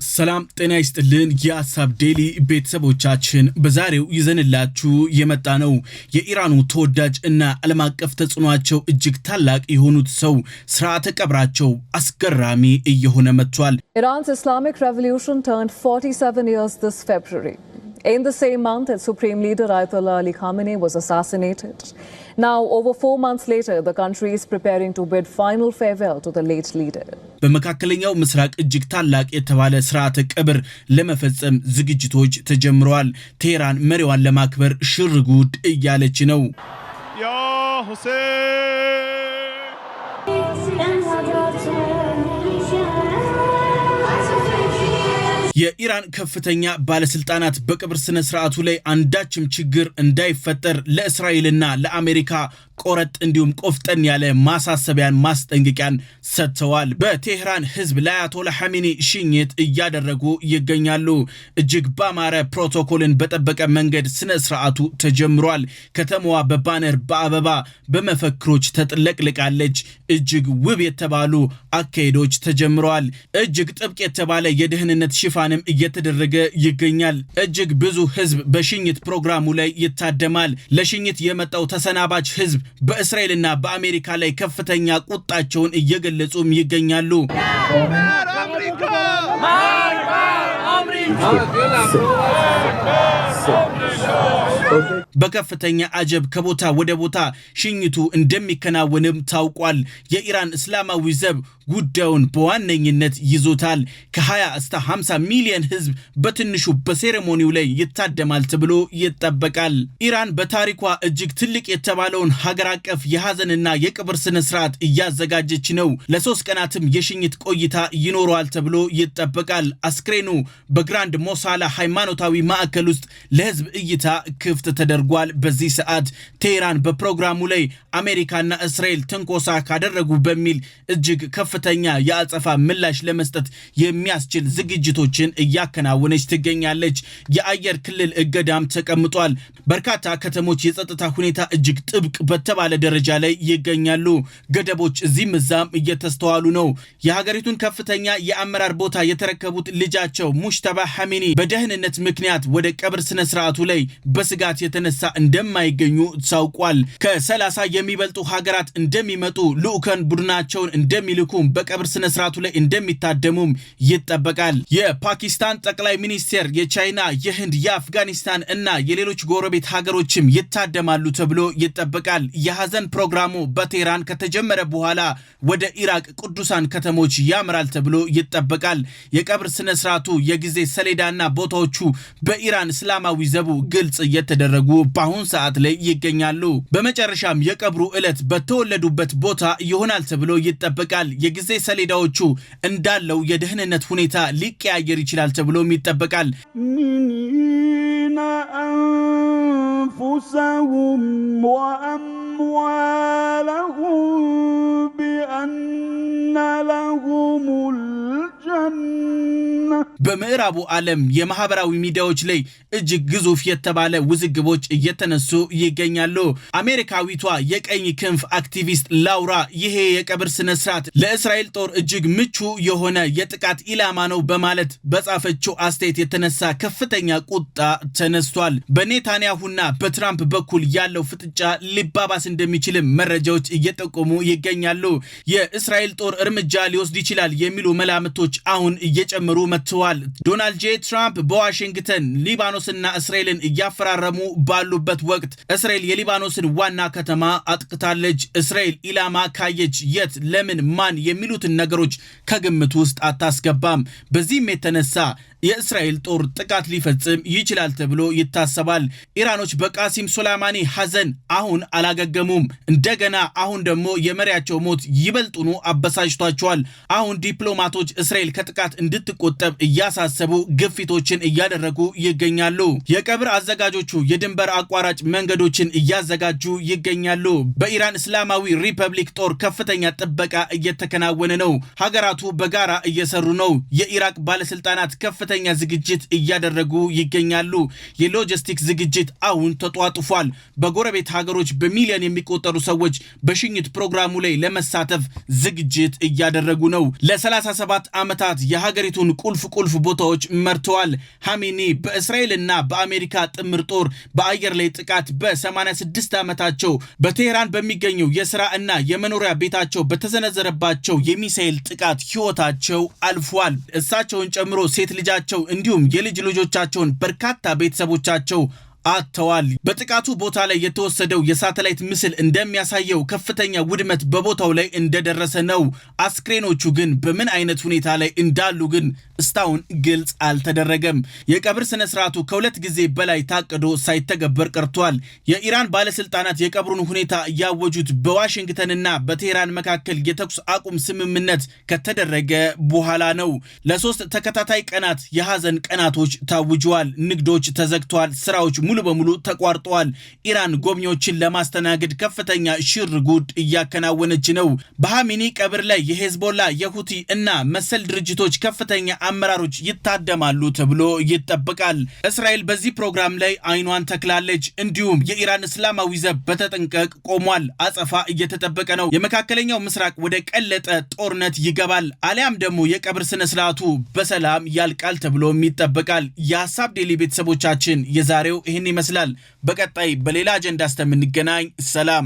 ሰላም ጤና ይስጥልን የአሳብ ዴሊ ቤተሰቦቻችን በዛሬው ይዘንላችሁ የመጣ ነው የኢራኑ ተወዳጅ እና ዓለም አቀፍ ተጽዕኖአቸው እጅግ ታላቅ የሆኑት ሰው ስርዓተ ቀብራቸው አስገራሚ እየሆነ መጥቷል። Iran's Islamic Revolution turned 47 years this February. In the same month, its Supreme Leader Ayatollah Ali Khamenei was assassinated. Now, over 4 months later, the country is preparing to bid final farewell to the late leader. በመካከለኛው ምስራቅ እጅግ ታላቅ የተባለ ስርዓተ ቀብር ለመፈጸም ዝግጅቶች ተጀምረዋል። ቴህራን መሪዋን ለማክበር ሽርጉድ እያለች ነው። ያ የኢራን ከፍተኛ ባለስልጣናት በቀብር ስነ ስርዓቱ ላይ አንዳችም ችግር እንዳይፈጠር ለእስራኤልና ለአሜሪካ ቆረጥ እንዲሁም ቆፍጠን ያለ ማሳሰቢያን ማስጠንቀቂያን ሰጥተዋል። በቴህራን ህዝብ ለአያቶላህ ኻሜኒ ሽኝት እያደረጉ ይገኛሉ። እጅግ ባማረ ፕሮቶኮልን በጠበቀ መንገድ ስነ ስርዓቱ ተጀምሯል። ከተማዋ በባነር በአበባ በመፈክሮች ተጥለቅልቃለች። እጅግ ውብ የተባሉ አካሄዶች ተጀምረዋል። እጅግ ጥብቅ የተባለ የደህንነት ሽፋንም እየተደረገ ይገኛል። እጅግ ብዙ ህዝብ በሽኝት ፕሮግራሙ ላይ ይታደማል። ለሽኝት የመጣው ተሰናባች ህዝብ በእስራኤልና በአሜሪካ ላይ ከፍተኛ ቁጣቸውን እየገለጹም ይገኛሉ። በከፍተኛ አጀብ ከቦታ ወደ ቦታ ሽኝቱ እንደሚከናወንም ታውቋል። የኢራን እስላማዊ ዘብ ጉዳዩን በዋነኝነት ይዞታል። ከ20 እስከ 50 ሚሊዮን ህዝብ በትንሹ በሴሬሞኒው ላይ ይታደማል ተብሎ ይጠበቃል። ኢራን በታሪኳ እጅግ ትልቅ የተባለውን ሀገር አቀፍ የሐዘንና የቀብር ስነ ስርዓት እያዘጋጀች ነው። ለ3 ቀናትም የሽኝት ቆይታ ይኖረዋል ተብሎ ይጠበቃል። አስክሬኑ በግራንድ ሞሳላ ሃይማኖታዊ ማዕከል ውስጥ ለህዝብ እይታ ክፍት ተደርጓል። በዚህ ሰዓት ቴህራን በፕሮግራሙ ላይ አሜሪካና እስራኤል ትንኮሳ ካደረጉ በሚል እጅግ ከፍተኛ የአጸፋ ምላሽ ለመስጠት የሚያስችል ዝግጅቶችን እያከናወነች ትገኛለች። የአየር ክልል እገዳም ተቀምጧል። በርካታ ከተሞች የጸጥታ ሁኔታ እጅግ ጥብቅ በተባለ ደረጃ ላይ ይገኛሉ። ገደቦች እዚህም እዛም እየተስተዋሉ ነው። የሀገሪቱን ከፍተኛ የአመራር ቦታ የተረከቡት ልጃቸው ሙጅተባ ኻሜኒ በደህንነት ምክንያት ወደ ቀብር ስነ ስርዓቱ ላይ በስጋት የተነሳ እንደማይገኙ ታውቋል። ከ30 የሚበልጡ ሀገራት እንደሚመጡ ልኡካን ቡድናቸውን እንደሚልኩ በቀብር ስነ ስርዓቱ ላይ እንደሚታደሙም ይጠበቃል። የፓኪስታን ጠቅላይ ሚኒስቴር፣ የቻይና፣ የህንድ፣ የአፍጋኒስታን እና የሌሎች ጎረቤት ሀገሮችም ይታደማሉ ተብሎ ይጠበቃል። የሐዘን ፕሮግራሙ በቴህራን ከተጀመረ በኋላ ወደ ኢራቅ ቅዱሳን ከተሞች ያምራል ተብሎ ይጠበቃል። የቀብር ስነ ስርዓቱ የጊዜ ሰሌዳና ቦታዎቹ በኢራን እስላማዊ ዘቡ ግልጽ እየተደረጉ በአሁን ሰዓት ላይ ይገኛሉ። በመጨረሻም የቀብሩ ዕለት በተወለዱበት ቦታ ይሆናል ተብሎ ይጠበቃል። የጊዜ ሰሌዳዎቹ እንዳለው የደህንነት ሁኔታ ሊቀያየር ይችላል ተብሎም ይጠበቃል። አንፉሰሁም ወአምዋለሁም ቢአነ ለሁሙል ጀነ። በምዕራቡ ዓለም የማህበራዊ ሚዲያዎች ላይ እጅግ ግዙፍ የተባለ ውዝግቦች እየተነሱ ይገኛሉ። አሜሪካዊቷ የቀኝ ክንፍ አክቲቪስት ላውራ ይሄ የቀብር ስነ ስርዓት ለእስራኤል ጦር እጅግ ምቹ የሆነ የጥቃት ኢላማ ነው በማለት በጻፈችው አስተያየት የተነሳ ከፍተኛ ቁጣ ተነስቷል። በኔታንያሁና በትራምፕ በኩል ያለው ፍጥጫ ሊባባስ እንደሚችልም መረጃዎች እየጠቆሙ ይገኛሉ። የእስራኤል ጦር እርምጃ ሊወስድ ይችላል የሚሉ መላምቶች አሁን እየጨመሩ መጥተዋል። ዶናልድ ጄ ትራምፕ በዋሽንግተን ሊባኖስና እስራኤልን እያፈራረሙ ባሉበት ወቅት እስራኤል የሊባኖስን ዋና ከተማ አጥቅታለች። እስራኤል ኢላማ ካየች የት፣ ለምን፣ ማን የሚሉትን ነገሮች ከግምት ውስጥ አታስገባም። በዚህም የተነሳ የእስራኤል ጦር ጥቃት ሊፈጽም ይችላል ተብሎ ይታሰባል። ኢራኖች በቃሲም ሱላይማኒ ሐዘን አሁን አላገገሙም። እንደገና አሁን ደግሞ የመሪያቸው ሞት ይበልጡኑ አበሳጭቷቸዋል። አሁን ዲፕሎማቶች እስራኤል ከጥቃት እንድትቆጠብ እያሳሰቡ ግፊቶችን እያደረጉ ይገኛሉ። የቀብር አዘጋጆቹ የድንበር አቋራጭ መንገዶችን እያዘጋጁ ይገኛሉ። በኢራን እስላማዊ ሪፐብሊክ ጦር ከፍተኛ ጥበቃ እየተከናወነ ነው። ሀገራቱ በጋራ እየሰሩ ነው። የኢራቅ ባለስልጣናት ከፍተኛ ከፍተኛ ዝግጅት እያደረጉ ይገኛሉ። የሎጂስቲክ ዝግጅት አሁን ተጧጡፏል። በጎረቤት ሀገሮች በሚሊዮን የሚቆጠሩ ሰዎች በሽኝት ፕሮግራሙ ላይ ለመሳተፍ ዝግጅት እያደረጉ ነው። ለ37 ዓመታት የሀገሪቱን ቁልፍ ቦታዎች መርተዋል። ሐሜኒ በእስራኤልና በአሜሪካ ጥምር ጦር በአየር ላይ ጥቃት በ86 ዓመታቸው በቴህራን በሚገኘው የሥራ እና የመኖሪያ ቤታቸው በተሰነዘረባቸው የሚሳኤል ጥቃት ሕይወታቸው አልፏል። እሳቸውን ጨምሮ ሴት ልጃቸው እንዲሁም የልጅ ልጆቻቸውን በርካታ ቤተሰቦቻቸው አጥተዋል። በጥቃቱ ቦታ ላይ የተወሰደው የሳተላይት ምስል እንደሚያሳየው ከፍተኛ ውድመት በቦታው ላይ እንደደረሰ ነው። አስክሬኖቹ ግን በምን አይነት ሁኔታ ላይ እንዳሉ ግን እስካሁን ግልጽ አልተደረገም። የቀብር ስነ ስርዓቱ ከሁለት ጊዜ በላይ ታቅዶ ሳይተገበር ቀርቷል። የኢራን ባለስልጣናት የቀብሩን ሁኔታ ያወጁት በዋሽንግተንና በቴህራን መካከል የተኩስ አቁም ስምምነት ከተደረገ በኋላ ነው። ለሶስት ተከታታይ ቀናት የሐዘን ቀናቶች ታውጀዋል። ንግዶች ተዘግተዋል። ስራዎች ሙሉ በሙሉ ተቋርጠዋል። ኢራን ጎብኚዎችን ለማስተናገድ ከፍተኛ ሽርጉድ እያከናወነች ነው። በሐሜኒ ቀብር ላይ የሄዝቦላ የሁቲ እና መሰል ድርጅቶች ከፍተኛ አመራሮች ይታደማሉ ተብሎ ይጠበቃል። እስራኤል በዚህ ፕሮግራም ላይ አይኗን ተክላለች። እንዲሁም የኢራን እስላማዊ ዘብ በተጠንቀቅ ቆሟል። አጸፋ እየተጠበቀ ነው። የመካከለኛው ምስራቅ ወደ ቀለጠ ጦርነት ይገባል፣ አሊያም ደግሞ የቀብር ስነ ስርዓቱ በሰላም ያልቃል ተብሎ ይጠበቃል። የሐሳብ ዴሊ ቤተሰቦቻችን የዛሬው ይህን ይመስላል። በቀጣይ በሌላ አጀንዳ እስከምንገናኝ ሰላም።